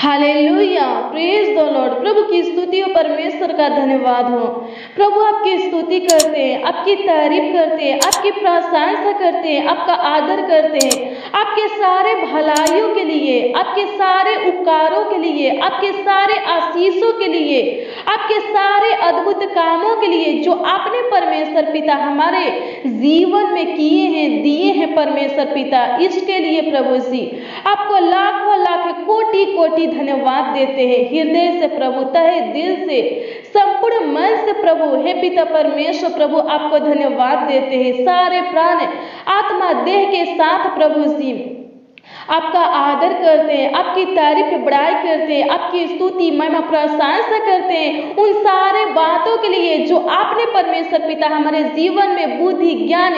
Hallelujah, praise the lord. प्रभु की स्तुति और परमेश्वर का धन्यवाद हो। प्रभु आपकी स्तुति करते हैं, आपकी तारीफ करते हैं, आपकी प्रशंसा करते हैं, आपका आदर करते हैं, आपके सारे भलाइयों के लिए, आपके सारे उपकारों के लिए, आपके सारे आशीषों के लिए, आपके सारे अद्भुत कामों के लिए जो आपने परमेश्वर पिता हमारे जीवन में किए हैं, दिए हैं परमेश्वर पिता, इसके लिए प्रभु जी आपको लाखों लाख कोटि कोटि धन्यवाद देते हैं। हृदय से प्रभु, तहे दिल से, संपूर्ण मन से प्रभु, हे पिता परमेश्वर प्रभु आपको धन्यवाद देते हैं। सारे प्राण आत्मा देह के साथ प्रभु जी आपका आदर करते हैं, आपकी तारीफ बड़ाई करते हैं, आपकी स्तुति महिमा प्रशंसा करते हैं उन सारे बातों के लिए जो आपने परमेश्वर पिता हमारे जीवन में बुद्धि ज्ञान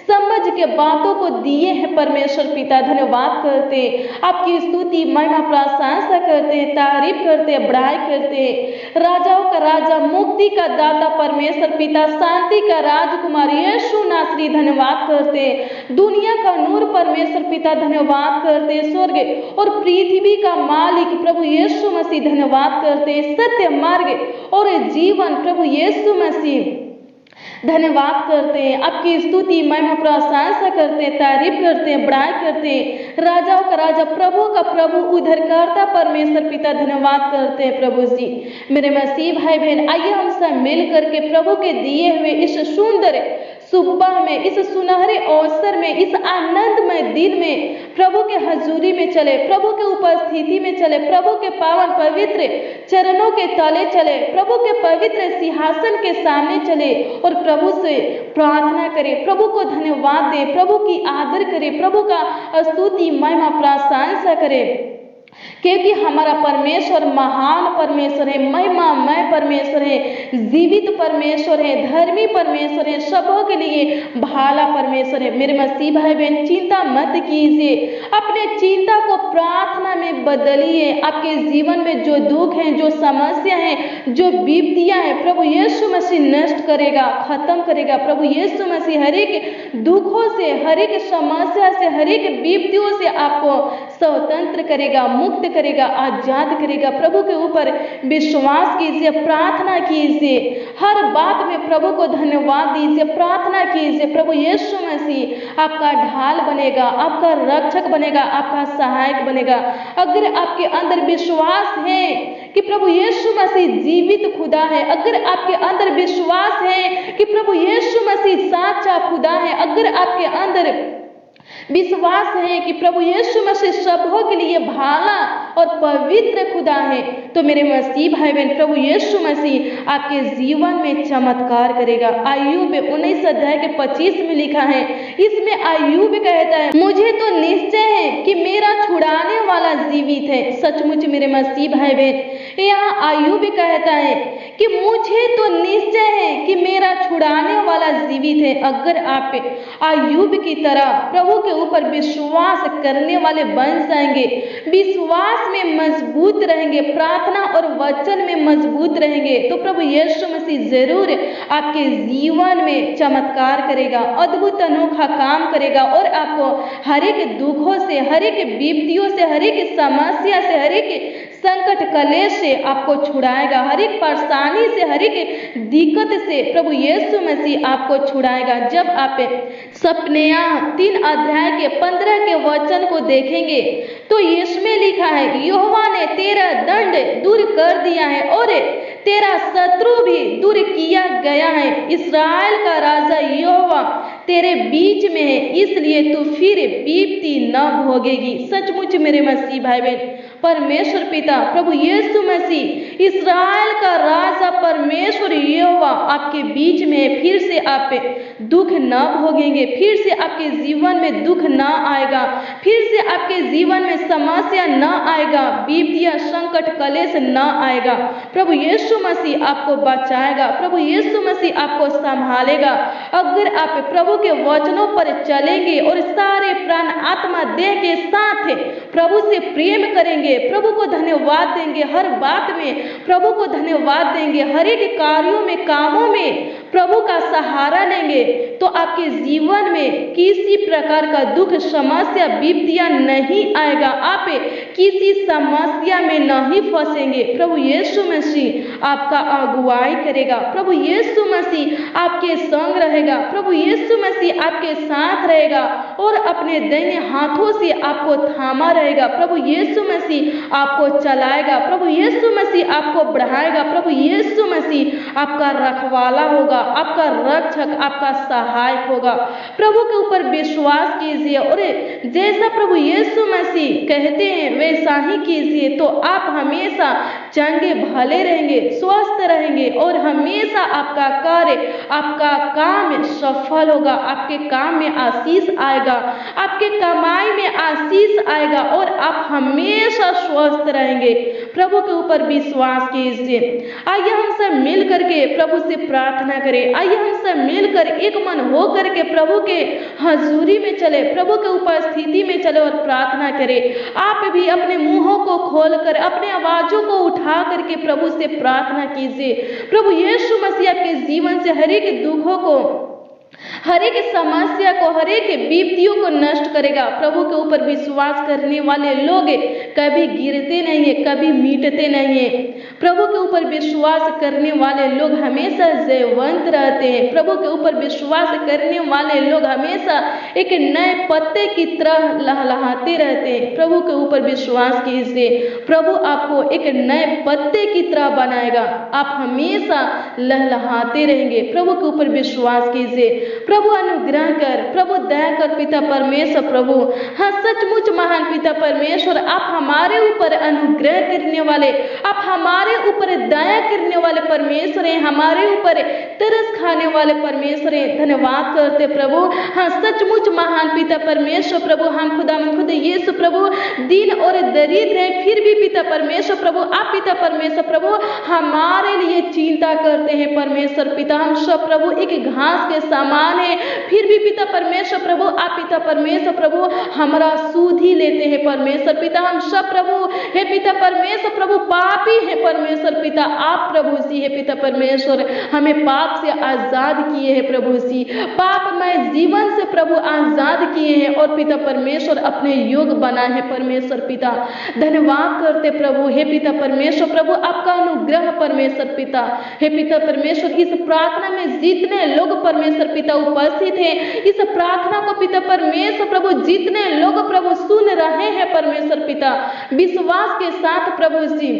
समझ के बातों को दिए हैं परमेश्वर पिता। धन्यवाद करते हैं, आपकी स्तुति महिमा प्रशंसा करते हैं, तारीफ करते हैं, बड़ाई करते हैं। राजाओं का राजा, मुक्ति का दाता परमेश्वर पिता, शांति का राजकुमार यीशु नासरी धन्यवाद करते हैं। दुनिया का नूर परमेश्वर पिता धन्यवाद करते हैं। स्वर्ग और पृथ्वी का मालिक प्रभु यीशु मसीह धन्यवाद करते हैं। सत्य मार्ग और जीवन प्रभु यीशु मसीह धन्यवाद करते हैं, आपकी स्तुति महिमा प्रशंसा करते हैं, तारीफ करते हैं, बड़ाई करते हैं। राजाओं का राजा, प्रभु का प्रभु, उद्धारकर्ता परमेश्वर पिता धन्यवाद करते हैं। प्रभु जी मेरे मसीह भाई बहन, आइए हम सब मिल करके प्रभु के दिए हुए इस सुंदर सुबह में, इस सुनहरे अवसर में, इस आनंदमय दिन में प्रभु के हजूरी में चले, प्रभु के उपस्थिति में चले, प्रभु के पावन पवित्र चरणों के तले चले, प्रभु के पवित्र सिंहासन के सामने चले और प्रभु से प्रार्थना करें, प्रभु को धन्यवाद दे, प्रभु की आदर करें, प्रभु का स्तुति महिमा प्रशंसा करें, क्योंकि हमारा परमेश्वर महान परमेश्वर है, महिमामय परमेश्वर है, जीवित परमेश्वर है, धर्मी परमेश्वर है, सबों के लिए भाला परमेश्वर है। मेरे मसीह भाई बहन, चिंता मत कीजिए, अपने चिंता को प्रार्थना में बदलिए। आपके जीवन में जो दुख है, जो समस्या है, जो विपत्तियां है, प्रभु यीशु मसीह नष्ट करेगा, खत्म करेगा। प्रभु यीशु मसीह हर एक दुखों से, हर एक समस्या से, हर एक विपत्तियों से आपको स्वतंत्र करेगा, मुक्त करेगा, आजाद करेगा। प्रभु के ऊपर विश्वास कीजिए, प्रार्थना कीजिए, हर बात में प्रभु को धन्यवाद दीजिए, प्रार्थना कीजिए। प्रभु यीशु मसीह आपका ढाल बनेगा, आपका रक्षक बनेगा, आपका सहायक बनेगा। अगर आपके अंदर विश्वास है कि प्रभु यीशु मसीह जीवित खुदा है, अगर आपके अंदर विश्वास है कि प्रभु यीशु मसीह साचा खुदा है, अगर आपके अंदर विश्वास है कि प्रभु यीशु मसीह सबों के लिए भाला और पवित्र खुदा है, तो मेरे मसीह भाई बहन, प्रभु यीशु मसीह आपके जीवन में चमत्कार करेगा। अय्यूब 19 अध्याय के 25 में लिखा है, इसमें अय्यूब कहता है, मुझे तो निश्चय है कि मेरा छुड़ाने वाला जीवित है। सचमुच मेरे मसीह भाई बहन, यहाँ अय्यूब कहता है कि मुझे तो निश्चय है कि मेरा छुड़ाने वाला जीवित है। अगर आप अय्यूब की तरह प्रभु के ऊपर विश्वास करने वाले बन जाएंगे, विश्वास में मजबूत रहेंगे, प्रार्थना और वचन में मजबूत रहेंगे, तो प्रभु यीशु मसीह जरूर आपके जीवन में चमत्कार करेगा, अद्भुत अनोखा काम करेगा और आपको हर एक दुखों से, हर एक विपत्तियों से, हर एक समस्या से, हर एक संकट कलेश से आपको छुड़ाएगा, हर एक परेशानी से, हर एक दिक्कत से प्रभु यीशु मसीह आपको छुड़ाएगा। जब आप सपनेया 3 अध्याय के 15 के वचन को देखेंगे तो इसमें लिखा है, यहोवा ने तेरा दंड दूर कर दिया है और तेरा शत्रु भी दूर किया गया है। इस्राएल का राजा यहोवा तेरे बीच में है, इसलिए तू फिर विपत्ति न भोगेगी। सचमुच मेरे मसीह भाई बहन, परमेश्वर पिता प्रभु यीशु मसीह इस्राएल का राजा परमेश्वर यहोवा आपके बीच में, फिर से आप दुख न भोगेंगे, फिर से आपके जीवन में दुख न आएगा, फिर से आपके जीवन में समस्या न आएगा, विपत्तियां, संकट, कलेश न आएगा। प्रभु यीशु मसीह आपको बचाएगा, प्रभु यीशु मसीह आपको संभालेगा। अगर आप प्रभु के वचनों पर चलेंगे और सारे प्राण आत्मा देह के साथ प्रभु से प्रेम करेंगे, प्रभु को धन्यवाद देंगे, हर बात में प्रभु को धन्यवाद देंगे, हर एक कार्यों में, कामों में प्रभु का सहारा लेंगे, तो आपके जीवन में किसी प्रकार का दुख, समस्या, विपत्तियां नहीं आएगा। आप किसी समस्या में नहीं फंसेंगे। प्रभु यीशु मसीह आपका अगुवाई करेगा। प्रभु यीशु मसीह आपके संग रहेगा। प्रभु यीशु मसीह आपके साथ रहेगा और अपने दाहिने हाथों से आपको थामा रहेगा। प्रभु यीशु मसीह आपको चलाएगा। प्रभु यीशु मसीह आपको बढ़ाएगा। प्रभु यीशु मसीह आपका रखवाला होगा, आपका रक्षक, आपका सहायक होगा। प्रभु के ऊपर विश्वास कीजिए और जैसा प्रभु यीशु मसीह कहते हैं वैसा ही कीजिए, तो आप हमेशा चंगे भले रहेंगे, स्वस्थ रहेंगे और हमेशा आपका कार्य, आपका काम सफल होगा। आपके काम में आशीष आएगा, आपके कमाई में आशीष आएगा और आप हमेशा स्वस्थ रहेंगे। प्रभु के ऊपर विश्वास कीजिए। आइए हम सब मिल करके प्रभु से प्रार्थना करें। आइए हम सब मिलकर एक मन हो करके प्रभु के हजूरी में चले, प्रभु के उपस्थिति में चले और प्रार्थना करें। आप भी अपने मुंहों को खोलकर, अपने आवाजों को उठा करके प्रभु से प्रार्थना कीजिए। प्रभु यीशु मसीह आपके जीवन से हर एक दुखों को, हर एक समस्या को, हर एक विपत्तियों को नष्ट करेगा। प्रभु के ऊपर विश्वास करने वाले लोग कभी गिरते नहीं है, कभी मिटते नहीं है। प्रभु के ऊपर विश्वास करने वाले लोग हमेशा जयवंत रहते हैं। प्रभु के ऊपर विश्वास करने वाले लोग हमेशा एक नए पत्ते की तरह लहलहाते रहते हैं। प्रभु के ऊपर विश्वास कीजिए, प्रभु आपको एक नए पत्ते की तरह बनाएगा। आप हमेशा लहलहाते रहेंगे। प्रभु के ऊपर विश्वास कीजिए। प्रभु अनुग्रह कर, प्रभु दया कर पिता परमेश्वर। प्रभु हाँ, सचमुच महान पिता परमेश्वर, आप हमारे ऊपर अनुग्रह करने वाले, आप हमारे ऊपर दया करने वाले परमेश्वर हैं, हमारे ऊपर तरस खाने वाले परमेश्वर हैं। धन्यवाद करते प्रभु। हाँ, सचमुच महान पिता परमेश्वर। प्रभु हम खुद यीशु प्रभु दीन और दरिद्र है, फिर भी पिता परमेश्वर प्रभु, आप पिता परमेश्वर प्रभु हमारे लिए चिंता करते हैं परमेश्वर पिता। हम सब प्रभु एक घास के समान है, फिर भी पिता परमेश्वर प्रभु, आप पिता परमेश्वर प्रभु हमारा सूद ही लेते हैं परमेश्वर पिता। हम सब प्रभु हे पिता परमेश्वर प्रभु पापी है परमेश्वर पिता। आप प्रभु सी है पिता परमेश्वर, हमें पाप से आजाद किए हैं प्रभु सी, पापमय जीवन से प्रभु आजाद किए हैं और पिता परमेश्वर अपने योग बनाए हैं परमेश्वर पिता। धन्यवाद करते प्रभु हे पिता परमेश्वर प्रभु, आपका अनुग्रह परमेश्वर पिता। हे पिता परमेश्वर, इस प्रार्थना में जितने लोग परमेश्वर पिता उपस्थित हैं, इस प्रार्थना को पिता परमेश्वर प्रभु जितने लोग प्रभु सुन रहे हैं परमेश्वर पिता, विश्वास के साथ प्रभु जी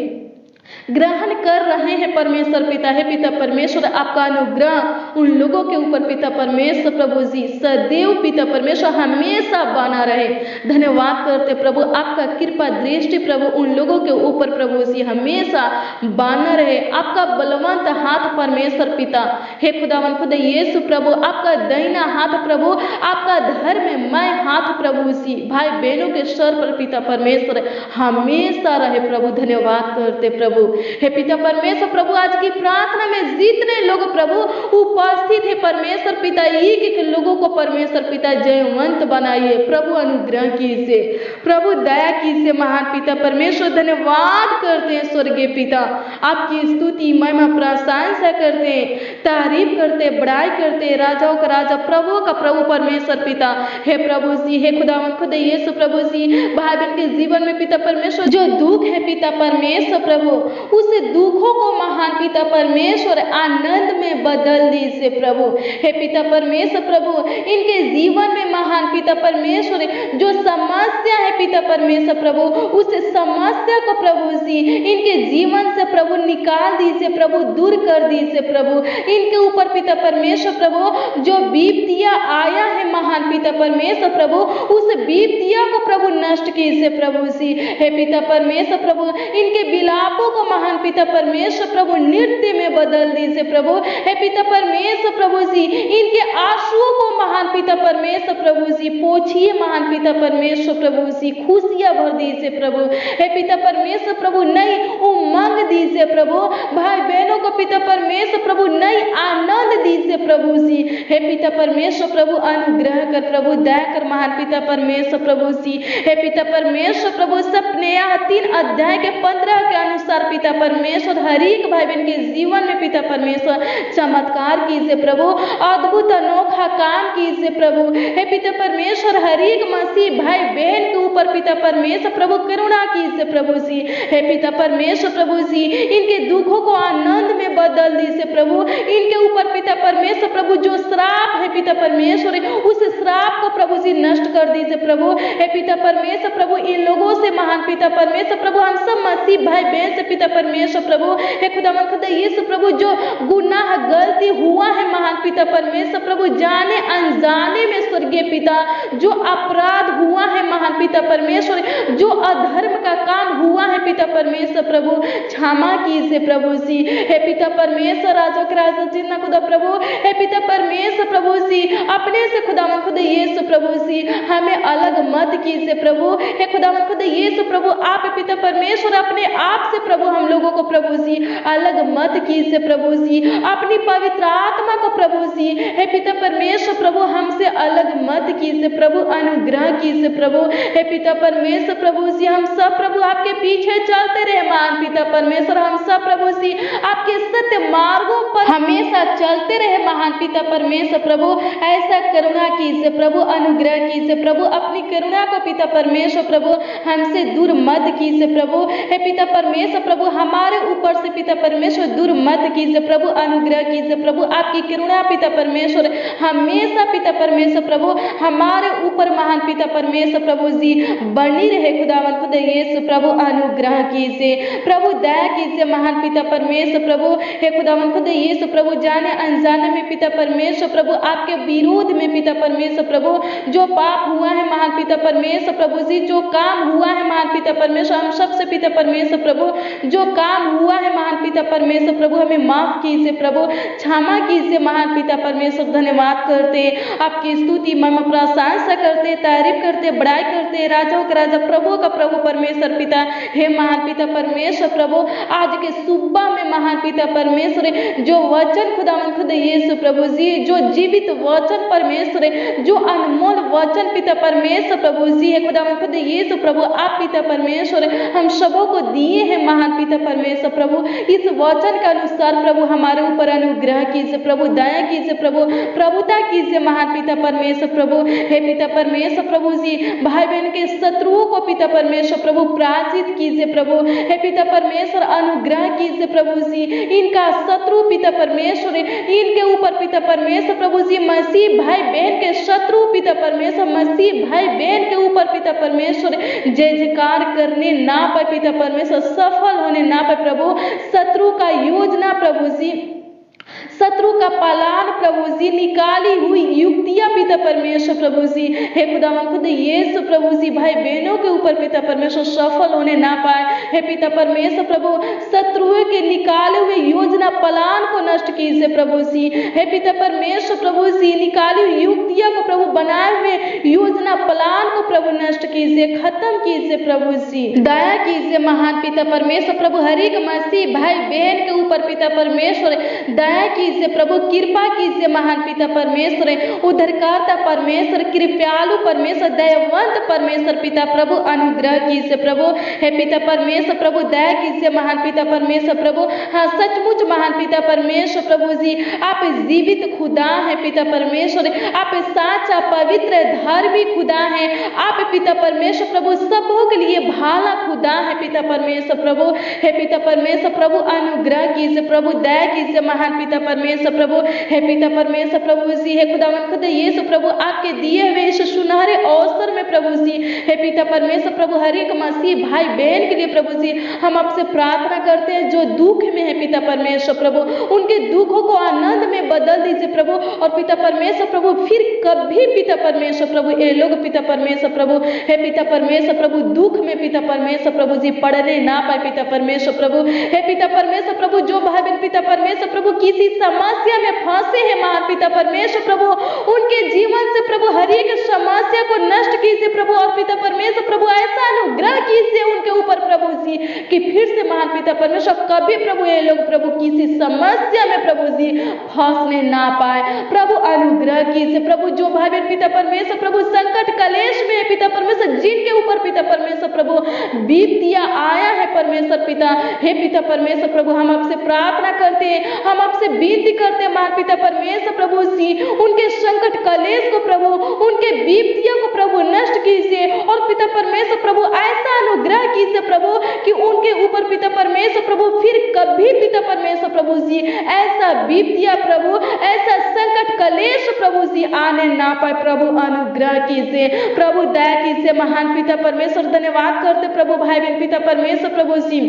ग्रहण कर रहे हैं परमेश्वर पिता। है पिता परमेश्वर, आपका अनुग्रह उन लोगों के ऊपर पिता परमेश्वर प्रभु जी सदैव पिता परमेश्वर हमेशा बना रहे। धन्यवाद करते प्रभु, आपका कृपा दृष्टि प्रभु उन लोगों के ऊपर प्रभु जी हमेशा बना रहे। आपका बलवंत हाथ परमेश्वर पिता, हे खुदावन खुद यीशु प्रभु, आपका दाहिना हाथ प्रभु, आपका धर्ममय हाथ प्रभु जी भाई बहनों के सर पर पिता परमेश्वर हमेशा रहे प्रभु। धन्यवाद करते प्रभु। हे पिता परमेश्वर प्रभु, आज की प्रार्थना में जितने लोग प्रभु उपस्थित है परमेश्वर पिता, एक एक लोगों को परमेश्वर पिता जयवंत बनाइए प्रभु। अनुग्रह कीजिए प्रभु, दया कीजिए महान पिता परमेश्वर। धन्यवाद करते हैं स्वर्गीय पिता, आपकी स्तुति महिमा प्रशंसा करते हैं, तारीफ करते, बड़ाई करते, राजाओं का राजा प्रभु का प्रभु परमेश्वर पिता। हे प्रभु जी, हे खुदावन खुद यीशु प्रभु जी, भाई बहन के जीवन में पिता परमेश्वर जो दुख है पिता परमेश्वर प्रभु, उस दुखों को महान पिता परमेश्वर आनंद में बदल दीजिए प्रभु। हे पिता परमेश्वर प्रभु, इनके जीवन में महान पिता परमेश्वर जो समस्या है पिता परमेश्वर प्रभु, उस समस्या को प्रभु जी इनके जीवन से प्रभु निकाल दीजिए प्रभु, दूर कर दीजिए प्रभु। इनके ऊपर पिता परमेश्वर प्रभु जो विपत्तियां आया है महान पिता परमेश्वर प्रभु, उस विपत्तियां को प्रभु नष्ट कीजिए प्रभु जी। हे पिता परमेश्वर प्रभु, इनके विलापों को महान पिता परमेश्वर प्रभु नृत्य में बदल दीजिए प्रभु। हे पिता परमेश्वर प्रभु जी, इनके आंसुओं को महान पिता परमेश्वर प्रभु जी पोछिए महान पिता परमेश्वर प्रभु जी, खुशियां भर दीजिए प्रभु। हे पिता परमेश्वर प्रभु, नई उमंग दीजिए प्रभु, भाई बहनों को पिता परमेश्वर प्रभु नई आनंद दीजिए प्रभु जी। हे पिता परमेश्वर प्रभु, अनुग्रह कर प्रभु, दया कर महान पिता परमेश्वर प्रभु जी। हे पिता परमेश्वर प्रभु, सपने 3 अध्याय के 15 के अनुसार अनुसार पिता परमेश्वर हर एक भाई बहन के जीवन में पिता परमेश्वर चमत्कार कीजिए प्रभु, अद्भुत अनोखा काम कीजिए प्रभु। हे पिता परमेश्वर हर एक मसीह भाई बहन के ऊपर पिता परमेश्वर प्रभु करुणा कीजिए प्रभु जी। हे पिता परमेश्वर प्रभु जी, इनके दुखों को आनंद में बदल दीजिए प्रभु। इनके ऊपर पिता परमेश्वर प्रभु जो श्राप है पिता परमेश्वर, उस श्राप को प्रभु जी नष्ट कर दीजिए प्रभु। हे पिता परमेश्वर प्रभु, इन लोगों से महान पिता परमेश्वर प्रभु, हम सब मसीह भाई बहन से पिता परमेश्वर प्रभु, हे खुदावंद खुदा यीशु प्रभु, जो गुनाह गलती हुआ है महान पिता परमेश्वर प्रभु, जाने अनजाने में स्वर्गीय पिता, जो अपराध हुआ है महान पिता परमेश्वर, जो अधर्म का काम हुआ है पिता परमेश्वर प्रभु, क्षमा कीजिए प्रभु जी। हे पिता परमेश्वर राजा के राजा जिन्ना खुदा प्रभु, हे पिता परमेश्वर प्रभु जी, अपने से खुदावंद खुदा यीशु प्रभु जी हमें अलग मत कीजिए प्रभु। हे खुदावंद खुदा यीशु प्रभु, आप पिता परमेश्वर अपने आप से प्रभु हम लोगों को प्रभु जी अलग मत कीजिए प्रभु जी, अपनी पवित्र आत्मा को प्रभु जी, हे पिता परमेश्वर प्रभु हमसे अलग मत कीजिए प्रभु, अनुग्रह कीजिए प्रभु। हे पिता परमेश्वर प्रभु जी, हम सब प्रभु आपके पीछे चलते रहे महान पिता परमेश्वर, हम सब प्रभु जी आपके सत्य मार्गों पर हमेशा चलते रहे महान पिता परमेश्वर प्रभु। ऐसा करुणा कीजिए प्रभु, अनुग्रह कीजिए प्रभु, अपनी करुणा को पिता परमेश्वर प्रभु हमसे दूर मत कीजिए प्रभु। हे पिता परमेश्वर प्रभु, हमारे ऊपर से पिता परमेश्वर दूर मत कीजिए प्रभु, अनुग्रह कीजिए प्रभु। आपकी करुणा पिता परमेश्वर हमेशा पिता परमेश्वर प्रभु हमारे ऊपर महान पिता परमेश्वर प्रभु जी बनी रहे। खुदावंद खुदा यीशु प्रभु, अनुग्रह कीजिए प्रभु, दया कीजिए महान पिता परमेश्वर प्रभु। हे खुदावंद खुदा यीशु प्रभु, जाने अनजाने में पिता परमेश्वर प्रभु आपके विरोध में पिता परमेश्वर प्रभु जो पाप हुआ है महान पिता परमेश्वर प्रभु जी, जो काम हुआ है महान पिता परमेश्वर, हम सबसे पिता परमेश्वर प्रभु जो काम हुआ है महान पिता परमेश्वर प्रभु हमें माफ कीजिए प्रभु, क्षमा कीजिए महान पिता परमेश्वर। धन्यवाद करते, आपकी स्तुति महिमा प्रशंसा करते, तारीफ करते, बड़ाई करते, राजाओं का राजा प्रभु का प्रभु परमेश्वर पिता। हे महान पिता परमेश्वर प्रभु, आज के सुबह में महान पिता परमेश्वर जो वचन खुदावंद खुदा यीशु प्रभु जी, जो जीवित वचन परमेश्वर, जो अनमोल वचन पिता परमेश्वर प्रभु जी है खुदावंद खुदा यीशु प्रभु, आप पिता परमेश्वर हम सबों को दिए हैं महान पिता परमेश्वर प्रभु। इस वचन के अनुसार प्रभु हमारे ऊपर अनुग्रह कीजिए प्रभु, दया कीजिए प्रभु, प्रभुता कीजिए महान पिता परमेश्वर प्रभु। हे पिता परमेश्वर प्रभु जी, भाई बहन के शत्रुओं को पिता परमेश्वर प्रभु पराजित कीजिए प्रभु। हे पिता परमेश्वर अनुग्रह कीजिए प्रभु जी, इनका शत्रु पिता परमेश्वर, इनके ऊपर पिता परमेश्वर प्रभु जी मसीह भाई बहन के शत्रु पिता परमेश्वर, मसीह भाई बहन के ऊपर पिता परमेश्वर जय जयकार करने ना पाए पिता परमेश्वर, सफल होने ना पाए प्रभु। शत्रु का योजना प्रभु जी, शत्रु का पालान प्रभु जी, निकाली हुई युक्तियां पिता परमेश्वर प्रभु जी, हे खुदावंद खुदा यीशु प्रभु जी भाई बहनों के ऊपर पिता परमेश्वर सफल होने ना पाए। हे पिता परमेश्वर प्रभु, शत्रुओं के निकाले हुए योजना पलान को नष्ट कीजिए प्रभु जी। हे पिता परमेश्वर प्रभु जी, निकाली हुई युक्तियां को प्रभु बनाए हुए योजना पलान को प्रभु नष्ट कीजिए, खत्म कीजिए प्रभु जी। दया कीजिए महान पिता परमेश्वर प्रभु, हर एक मसीह भाई बहन के ऊपर पिता परमेश्वर दया कीजिए प्रभु, कृपा कीजिए महान पिता परमेश्वर, उद्धारकर्ता परमेश्वर, कृपालु परमेश्वर, दयावंत परमेश्वर पिता प्रभु, अनुग्रह कीजिए प्रभु। हे पिता परमेश्वर प्रभु, दया कीजिए महान पिता परमेश्वर प्रभु। हाँ, सचमुच महान पिता परमेश्वर प्रभु जी, आप जीवित खुदा है पिता परमेश्वर, आप साचा पवित्र धार्मिक खुदा है, आप पिता परमेश्वर प्रभु सबों के लिए भाला खुदा है पिता परमेश्वर प्रभु। हे पिता परमेश्वर प्रभु, अनुग्रह कीजिए प्रभु, दया कीजिए महान पिता परमेश्वर प्रभु। हे पिता परमेश्वर प्रभु जी, हे खुदावंद खुदा यीशु प्रभु, आपके दिए हुए इस सुनहरे अवसर में प्रभु जी, हे पिता परमेश्वर प्रभु, हर एक मसीह भाई बहन के लिए प्रभु जी हम आपसे प्रार्थना करते हैं जो दुख में है पिता परमेश्वर प्रभु, उनके दुखों को आनंद में बदल दीजिए प्रभु। और पिता परमेश्वर प्रभु, फिर कभी पिता परमेश्वर प्रभु ये लोग पिता परमेश्वर प्रभु, हे पिता परमेश्वर प्रभु, दुख में पिता परमेश्वर प्रभु जी पड़ने ना पाए पिता परमेश्वर प्रभु। हे पिता परमेश्वर प्रभु, जो भाई बहन पिता परमेश्वर प्रभु किसी समस्या में फंसे हैं महान पिता परमेश्वर प्रभु, उनके जीवन से प्रभु हर एक समस्या को नष्ट कीजिए प्रभु। और पिता परमेश्वर प्रभु, ऐसा अनुग्रह कीजिए उनके ऊपर प्रभु जी कि फिर से महान पिता परमेश्वर कभी प्रभु ये लोग प्रभु किसी समस्या में प्रभु जी फंसने ना पाए प्रभु, अनुग्रह कीजिए प्रभु। जो भाई बहन पिता परमेश्वर प्रभु संकट संकट कलेश में है पिता परमेश्वर, जिनके ऊपर पिता परमेश्वर प्रभु विपत्तियां आया है परमेश्वर पिता, हे पिता परमेश्वर प्रभु, हम आपसे प्रार्थना करते हैं, हम आपसे विनती करते हैं महान पिता परमेश्वर प्रभु जी, उनके संकट कलेश को प्रभु, उनके विपत्तियों को प्रभु नष्ट कीजिए और पिता परमेश्वर प्रभु ऐसा अनुग्रह कीजिए प्रभु कि उनके ऊपर पिता परमेश्वर प्रभु फिर कभी पिता परमेश्वर प्रभु जी ऐसा विपत्तियां प्रभु, ऐसा संकट कलेश प्रभु जी आने ना पाए प्रभु, अनुग्रह कीजिए प्रभु, दया कीजिए महान पिता परमेश्वर। धन्यवाद करते प्रभु भाई बहन पिता परमेश्वर प्रभु जी,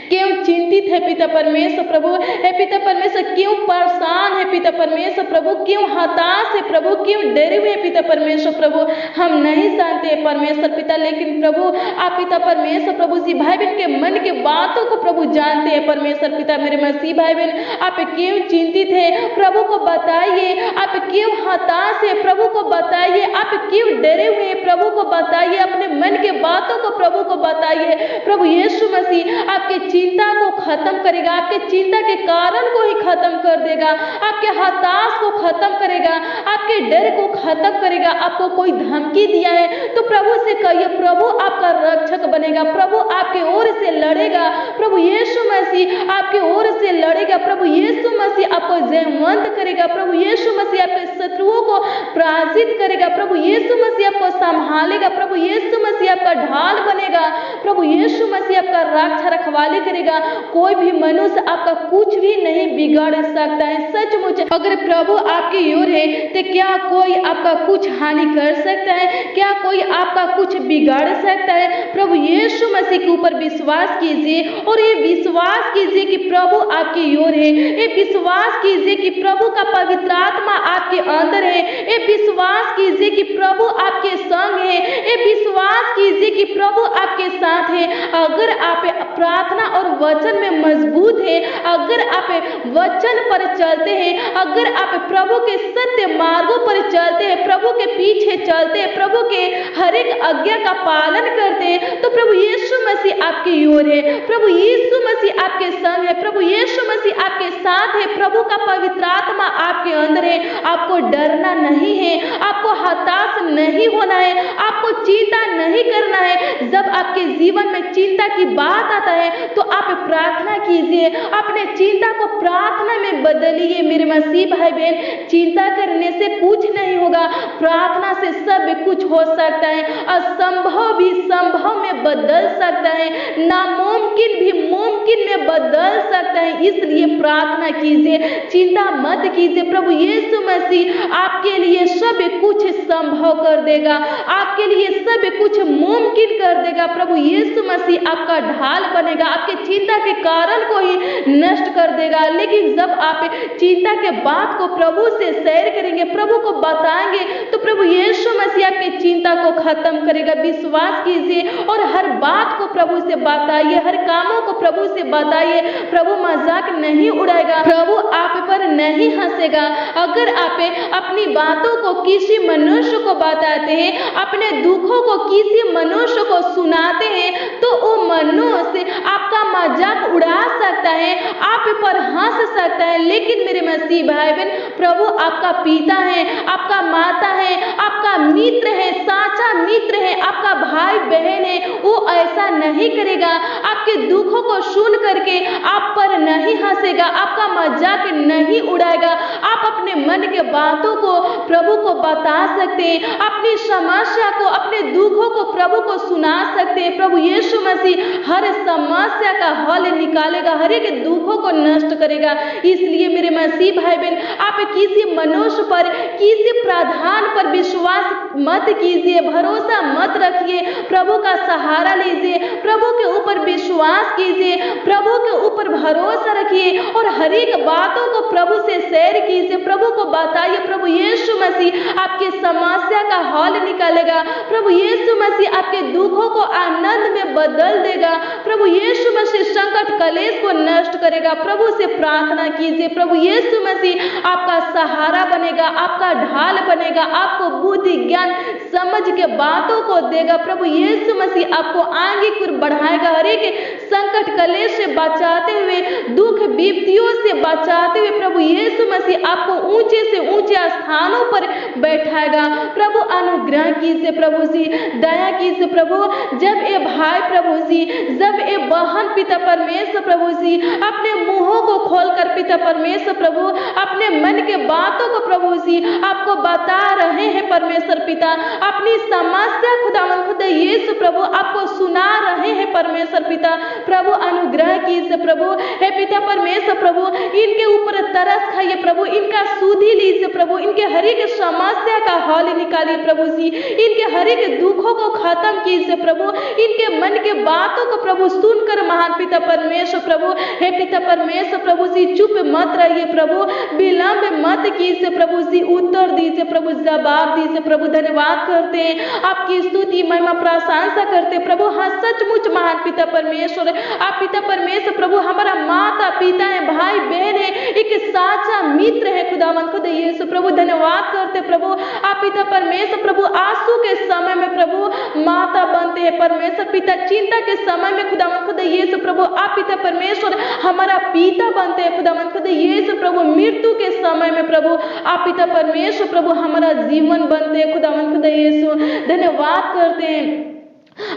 क्यों चिंतित है पिता परमेश्वर प्रभु, हे पिता परमेश्वर क्यों परेशान है पिता परमेश्वर प्रभु, क्यों हताश है प्रभु, क्यों डरे हुए पिता परमेश्वर प्रभु, हम नहीं जानते परमेश्वर पिता, लेकिन प्रभु आप पिता परमेश्वर प्रभु जी भाई बहन के मन के बातों को प्रभु जानते हैं परमेश्वर पिता। मेरे मसीह भाई बहन आप क्यों चिंतित है प्रभु को बताइए, आप क्यों हताश है प्रभु को बताइए, आप क्यों डरे हुए प्रभु को बताइए, अपने मन के बातों को प्रभु को बताइए। प्रभु यीशु मसीह आपके चिंता को खत्म करेगा, आपके चिंता के कारण को ही खत्म कर देगा, आपके हताश को खत्म करेगा, आपके डर को खत्म करेगा। आपको कोई धमकी दिया है तो प्रभु से कहिए, प्रभु आपका रक्षक बनेगा, प्रभु आपके ओर से लड़ेगा, प्रभु यीशु मसीह आपके ओर से लड़ेगा, प्रभु यीशु मसीह आपको जयवंत करेगा, प्रभु यीशु मसीह आपके शत्रुओं को पराजित करेगा, प्रभु यीशु मसीह आपको संभालेगा, प्रभु यीशु मसीह आपका ढाल बनेगा, प्रभु यीशु मसीह आपका रक्षा रखवाली करेगा। कोई भी मनुष्य आपका कुछ भी नहीं बिगाड़ सकता है। सचमुच अगर प्रभु आपकी ओर है तो क्या कोई आपका कुछ हानि कर सकता है, क्या कोई आपका कुछ बिगाड़ सकता है। प्रभु यीशु मसीह के ऊपर विश्वास कीजिए और ये विश्वास कीजिए कि प्रभु आपकी ओर है, ये विश्वास कीजिए कि प्रभु का पवित्र आत्मा आपके अंदर है, ये विश्वास कीजिए कि प्रभु आपके संग है, ये विश्वास कीजिए कि प्रभु आपके साथ है। अगर आप प्रार्थना और वचन में मजबूत है, अगर आप वचन पर चलते हैं, अगर आप प्रभु के सत्य मार्गों पर चलते हैं, प्रभु के पीछे चलते हैं, प्रभु के हर एक आज्ञा का पालन करते हैं, तो प्रभु यीशु मसीह आपकी ओर है, प्रभु यीशु मसीह आपके संग है, प्रभु यीशु मसीह आपके साथ है, प्रभु का पवित्र आत्मा आपके अंदर है। आपको डरना नहीं है, आपको हताश नहीं होना है, आपको चिंता नहीं करना है। जब आपके जीवन में चिंता की बात आता है तो आप प्रार्थना कीजिए, अपने चिंता को प्रार्थना में बदलिए। मेरे मसीह भाई बहन, चिंता करने से कुछ नहीं होगा, प्रार्थना से सब कुछ हो सकता है। असंभव भी संभव में बदल सकता है, नामुमकिन भी मुमकिन में बदल सकता है। इसलिए प्रार्थना कीजिए, चिंता मत कीजिए। प्रभु यीशु मसीह आपके लिए सब कुछ संभव कर देगा, आपके लिए सब कुछ मुमकिन कर देगा। प्रभु यीशु मसीह आपका ढाल बनेगा, आपके चिंता के कारण को ही नष्ट कर देगा। लेकिन जब आप चिंता के बात को प्रभु से शेयर करेंगे, प्रभु को बताएंगे, तो प्रभु यीशु मसीह आपकी चिंता को खत्म करेगा। विश्वास कीजिए और हर बात को प्रभु से बताइए, हर कामों को प्रभु से बताइए। प्रभु मजाक नहीं उड़ाएगा, प्रभु आप पर नहीं हंसेगा। अगर आप अपनी बातों को किसी मनुष्य को बताते हैं, अपने दुखों को किसी मनुष्य को सुनाते हैं, तो वो मनुष्य आपका मजाक उड़ा सकता है, आप पर हंस सकता है। लेकिन मेरे मसीह भाई बहन, प्रभु आपका पिता है, आपका माता है, आपका मित्र है, साचा मित्र है, आपका भाई बहन है। वो ऐसा नहीं करेगा, आपके दुखों को सुन करके आप पर नहीं हंसेगा, आपका मजाक नहीं उड़ाएगा। आप अपने मन के बातों को प्रभु को बता सकते हैं, अपनी समस्या को, अपने दुखों को प्रभु को सुना सकते हैं। प्रभु यीशु मसीह हर समस्या का हल निकालेगा, हर एक दुखों को नष्ट करेगा। इसलिए मेरे मसीह भाई बहन, आप किसी मनुष्य पर, किसी प्रधान पर विश्वास मत कीजिए, भरोसा मत रखिए। प्रभु का सहारा लीजिए, प्रभु के ऊपर विश्वास कीजिए, प्रभु के ऊपर भरोसा रखिए और हर एक बातों को प्रभु से शेयर कीजिए, प्रभु को बताइए। प्रभु यीशु मसीह आपकी समस्या का हल निकालेगा, प्रभु यीशु मसीह आपके दुखों को आनंद में बदल देगा, प्रभु यीशु मसीह संकट कलेश को नष्ट करेगा। प्रभु से प्रार्थना कीजिए, प्रभु यीशु मसीह आपका सहारा बनेगा, आपका ढाल बनेगा, आपको बुद्धि ज्ञान समझ के बातों को देगा। प्रभु यीशु मसीह आपको आगे की ओर बढ़ाएगा, हर एक संकट कलेश से बचाते हुए, दुख विपत्तियों से बचाते हुए प्रभु यीशु मसीह आपको ऊंचे से ऊंचे स्थानों पर बैठाएगा। प्रभु अनुग्रह कीजिए प्रभु जी, दया कीजिए प्रभु। जब ये भाई प्रभु जी, जब ये बहन पिता परमेश्वर प्रभु जी अपने मुंहों को खोलकर पिता परमेश्वर प्रभु अपने मन के बातों को प्रभु जी आपको बता रहे हैं परमेश्वर पिता, अपनी समस्या खुदावंद खुदा यीशु प्रभु आपको सुना रहे हैं परमेश्वर पिता, प्रभु अनुग्रह कीजिए प्रभु। हे पिता परमेश्वर प्रभु इनके ऊपर तरस खाइए प्रभु, इनका सुधि लीजिए प्रभु, इनके हर एक समस्या का हल निकालिए प्रभु जी, इनके हर एक दुखों को खत्म कीजिए प्रभु, इनके मन के बातों को प्रभु सुनकर महान पिता परमेश्वर प्रभु, हे पिता परमेश्वर प्रभु जी चुप मत रहिए प्रभु, विलंब मत कीजिए प्रभु जी, उत्तर दीजिए प्रभु, जवाब दीजिए प्रभु। धन्यवाद करते हैं, आपकी स्तुति महिमा प्रशंसा करते प्रभु। हाँ सचमुच महान पिता परमेश्वर, आप पिता परमेश्वर प्रभु हमारा माता पिता है, भाई बहन है, एक साचा मित्र है खुदावंद खुदा यीशु प्रभु। धन्यवाद करते प्रभु, आप पिता परमेश्वर प्रभु आंसू के समय में प्रभु माता बनते हैं परमेश्वर पिता, चिंता के समय में खुदावंद खुदा यीशु प्रभु आप पिता परमेश्वर हमारा पिता बनते हैं खुदावंद खुदा यीशु प्रभु, मृत्यु के समय में प्रभु आप पिता परमेश्वर प्रभु हमारा जीवन बनते हैं खुदावंद खुदा यीशु। धन्यवाद करते हैं,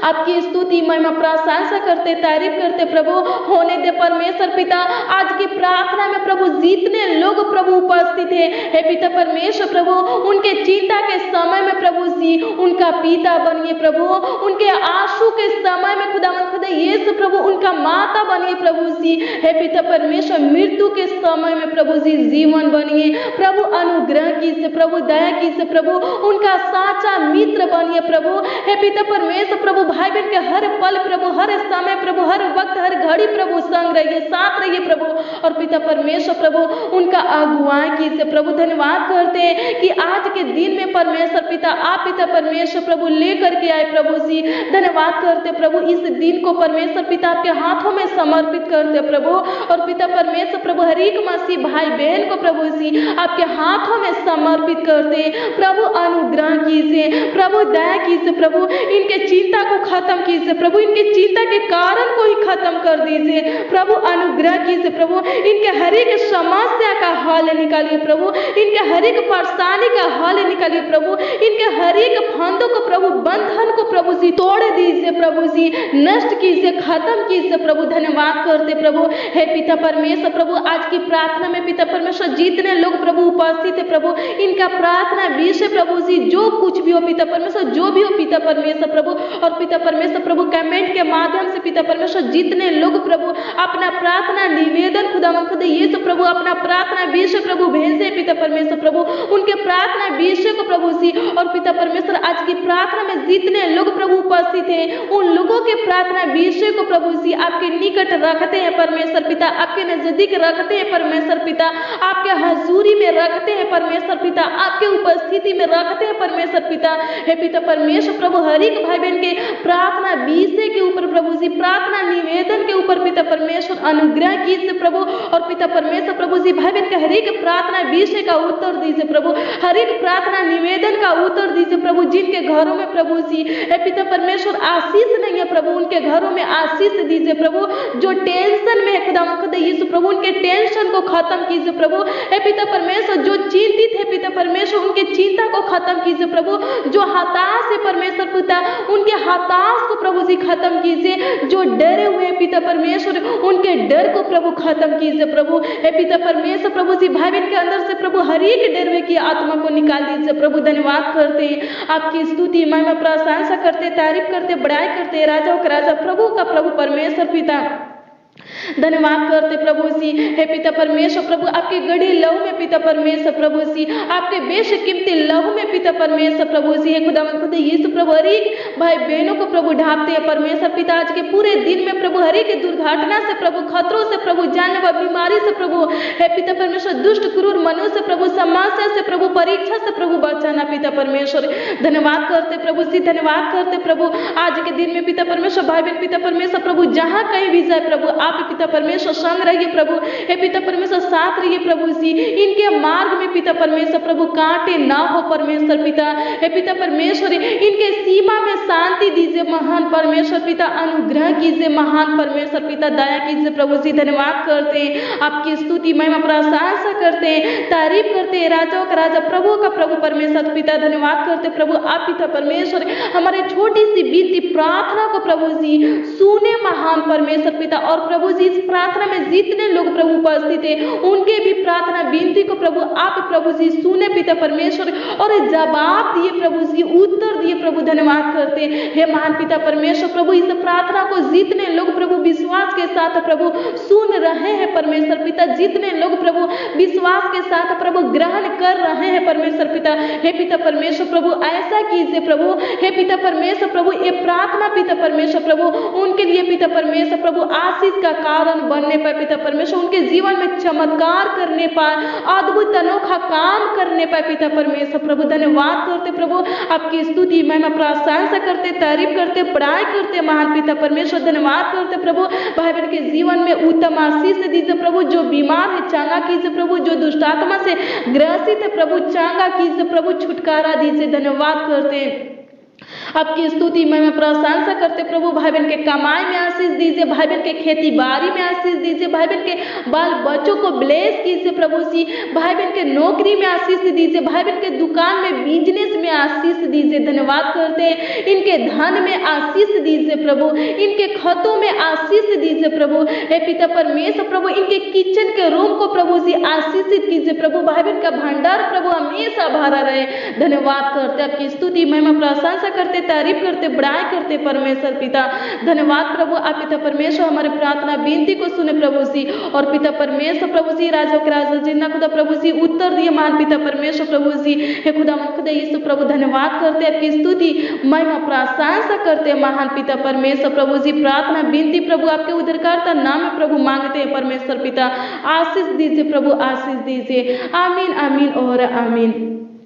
आपकी स्तुति महिमा प्रशंसा करते तारीफ करते प्रभु। होने दे परमेश्वर पिता आज की प्रार्थना में प्रभु जितने लोग प्रभु उपस्थित है, हे पिता परमेश्वर प्रभु उनके चिंता के समय में प्रभु जी उनका पिता बनिए प्रभु, उनके आंसू के समय में खुदावंद खुदा यीशु प्रभु उनका माता बनिए प्रभु जी, हे पिता परमेश्वर मृत्यु के समय में प्रभु जी जीवन बनिए प्रभु, अनुग्रह कीजिए प्रभु, दया कीजिए प्रभु, उनका साचा मित्र बनिए प्रभु, हे पिता परमेश्वर प्रभु भाई बहन के हर पल प्रभु, हर समय प्रभु, हर वक्त हर घड़ी प्रभु संग रहिए, साथ रहिए प्रभु, और पिता परमेश्वर प्रभु उनका अगुवाई कीजिए प्रभु। धन्यवाद करते हैं कि आज के दिन में परमेश्वर पिता आप पिता परमेश्वर प्रभु लेकर के आए प्रभु जी। धन्यवाद करते प्रभु, इस दिन को परमेश्वर पिता आपके हाथों में समर्पित करते प्रभु, और पिता परमेश्वर प्रभु हर एक मसीह भाई बहन को प्रभु जी आपके हाथों में समर्पित करते प्रभु। अनुग्रह कीजिए प्रभु, दया कीजिए प्रभु, इनके चिंता को खत्म कीजिए प्रभु, इनकी चिंता के कारण को ही खत्म कर दीजिए प्रभु। अनुग्रह कीजिए प्रभु, इनके हर एक समस्या का हल निकालिए प्रभु, इनके हर एक परेशानी का हल निकालिए प्रभु, इनके हर एक फंदों को प्रभु, बंधन को प्रभु जी तोड़ दीजिए प्रभु जी, नष्ट कीजिए, खत्म कीजिए प्रभु। धन्यवाद करते प्रभु, हे पिता परमेश्वर प्रभु आज की प्रार्थना में पिता परमेश्वर जितने लोग प्रभु उपस्थित है प्रभु, इनका प्रार्थना विषय प्रभु जी जो कुछ भी हो पिता परमेश्वर, जो भी हो पिता परमेश्वर प्रभु, और पिता परमेश्वर प्रभु कमेंट के माध्यम से पिता परमेश्वर जितने लोग प्रभु अपना प्रार्थना निवेदन खुदावंद खुदा यीशु प्रभु अपना प्रार्थना विषय प्रभु भेजे पिता परमेश्वर प्रभु, उनके प्रार्थना विषय को प्रभु जी, और पिता परमेश्वर आज की प्रार्थना में जितने लोग प्रभु उपस्थित हैं उन लोगों के प्रार्थना विषय को प्रभु जी आपके निकट रखते हैं परमेश्वर पिता, आपके नजदीक रखते हैं परमेश्वर पिता, आपके हजूरी में रखते हैं परमेश्वर पिता, आपके उपस्थिति में रखते हैं परमेश्वर पिता। हे पिता परमेश्वर प्रभु हर एक भाई बहन के प्रार्थना विषय के ऊपर प्रभु जी, प्रार्थना निवेदन के ऊपर पिता परमेश्वर अनुग्रह कीजिए प्रभु, और पिता परमेश्वर प्रभु जी भाई बहन के हर एक प्रार्थना विषय का उत्तर दीजिए प्रभु, हर एक प्रार्थना निवेदन का उत्तर दीजिए प्रभु। जिनके घरों में प्रभु जी हे पिता परमेश्वर आशीष नहीं है प्रभु, उनके घरों में आशीष दीजिए प्रभु। जो टेंशन में है खुदावंद खुदा यीशु प्रभु उनके टेंशन को खत्म कीजिए प्रभु। हे पिता परमेश्वर जो चिंतित है पिता परमेश्वर उनके चिंता को खत्म कीजिए प्रभु। जो हताश है परमेश्वर पिता उनके हताश को प्रभु जी खत्म कीजिए। जो डरे हुए पिता परमेश्वर उनके डर को प्रभु खत्म कीजिए प्रभु। हे पिता परमेश्वर प्रभु जी भाई बहन के अंदर से प्रभु हर एक डर हुए की आत्मा को निकाल दीजिए प्रभु। धन्यवाद करते हैं, आपकी स्तुति महिमा प्रशंसा करते, तारीफ करते, बड़ाई करते, राजाओं का राजा प्रभु का प्रभु परमेश्वर पिता धन्यवाद करते प्रभु जी। हे पिता परमेश्वर प्रभु आपके गढ़े लहू में पिता परमेश्वर प्रभु जी, आपके बेशकीमती लहू में पिता परमेश्वर प्रभु जी, हे खुदावंद खुदा यीशु प्रभु हर एक भाई बहनों को प्रभु ढांपते हैं परमेश्वर पिता। आज के पूरे दिन में प्रभु हर एक दुर्घटना से प्रभु, खतरों से प्रभु, जानलेवा बीमारी से प्रभु, हे पिता परमेश्वर दुष्ट क्रूर मनुष्य प्रभु, समस्या से प्रभु, परीक्षा से प्रभु बचाना पिता परमेश्वर। धन्यवाद करते प्रभु जी, धन्यवाद करते प्रभु। आज के दिन में पिता परमेश्वर भाई बहन पिता परमेश्वर प्रभु जहाँ कहीं भी जाए प्रभु आप पिता पिता परमेश्वर संग रहिए प्रभु। हे पिता परमेश्वर साथ रहिए प्रभु जी। इनके मार्ग में पिता परमेश्वर प्रभु कांटे ना हो परमेश्वर पिता। हे पिता परमेश्वर इनके सीमा में शांति दीजिए महान परमेश्वर पिता। अनुग्रह कीजिए महान परमेश्वर पिता। दया कीजिए प्रभु जी। धन्यवाद करते हैं, आपकी स्तुति महिमा प्रशंसा करते हैं, तारीफ करते हैं। राजाओं का राजा प्रभु का प्रभु परमेश्वर पिता धन्यवाद करते प्रभु। आप पिता परमेश्वर हमारे छोटी सी बीती प्रार्थना को प्रभु जी सुने महान परमेश्वर पिता। और प्रभु जी इस प्रार्थना में जितने लोग प्रभु उपस्थित है उनके भी प्रार्थना विनती को प्रभु आप प्रभु जी सुने पिता परमेश्वर और जवाब दिए प्रभु जी, उत्तर दिए प्रभु। धन्यवाद करते हे महान पिता परमेश्वर प्रभु। इस प्रार्थना को जितने लोग प्रभु विश्वास के साथ प्रभु सुन रहे हैं परमेश्वर पिता, जितने लोग प्रभु विश्वास के साथ प्रभु ग्रहण कर रहे हैं परमेश्वर पिता, हे पिता परमेश्वर प्रभु ऐसा कीजिए प्रभु। हे पिता परमेश्वर प्रभु ये प्रार्थना पिता परमेश्वर प्रभु उनके लिए पिता परमेश्वर प्रभु आशीष का कारण बनने पाए पिता परमेश्वर। उनके जीवन में चमत्कार करने पाए, अद्भुत अनोखा काम करने पाए पिता परमेश्वर प्रभु। धन्यवाद करते प्रभु, आपकी स्तुति महिमा प्रशंसा करते, तारीफ करते, बड़ाई करते महान पिता परमेश्वर। धन्यवाद करते प्रभु। भाई बहन के जीवन में उत्तम आशीष दीजिए प्रभु। जो बीमार है चांगा कीजिए प्रभु, जो दुष्ट आत्मा से ग्रसित है प्रभु चांगा कीजिए प्रभु, छुटकारा दीजिए। धन्यवाद करते हैं, आपकी स्तुति में प्रशंसा करते प्रभु। भाई बहन के कमाई में आशीष दीजिए, भाई बहन के खेती बाड़ी में आशीष दीजिए, भाई बहन के बाल बच्चों को ब्लेस कीजिए प्रभु जी। भाई बहन के नौकरी में आशीष दीजिए, भाई बहन के दुकान में बिजनेस में आशीष दीजिए। धन्यवाद करते हैं, इनके धन में आशीष दीजिए प्रभु, इनके खतों में आशीष दीजिए प्रभु। हे पिता परमेश्वर प्रभु इनके किचन के रूम को प्रभु जी आशीषित कीजिए प्रभु। भाई बहन का भंडार प्रभु हमेशा भरा रहे। धन्यवाद करते, आपकी स्तुति महिमा प्रशंसा करते, तारीफ करते, बड़ाई करते परमेश्वर पिता। धन्यवाद प्रभु। आप पिता परमेश्वर हमारे प्रार्थना विनती को सुने प्रभु जी। और पिता परमेश्वर प्रभु जी राजा के राजा जिन्ना खुदा प्रभु जी उत्तर दिए मान पिता परमेश्वर प्रभु जी। हे खुदा मन खुदा यीशु प्रभु धन्यवाद करते, आपकी स्तुति महिमा प्रशंसा करते महान पिता परमेश्वर प्रभु जी। प्रार्थना विनती प्रभु आपके उद्धारकर्ता नाम में प्रभु मांगते हैं परमेश्वर पिता। आशीष दीजिए प्रभु, आशीष दीजिए। आमीन आमीन और आमीन।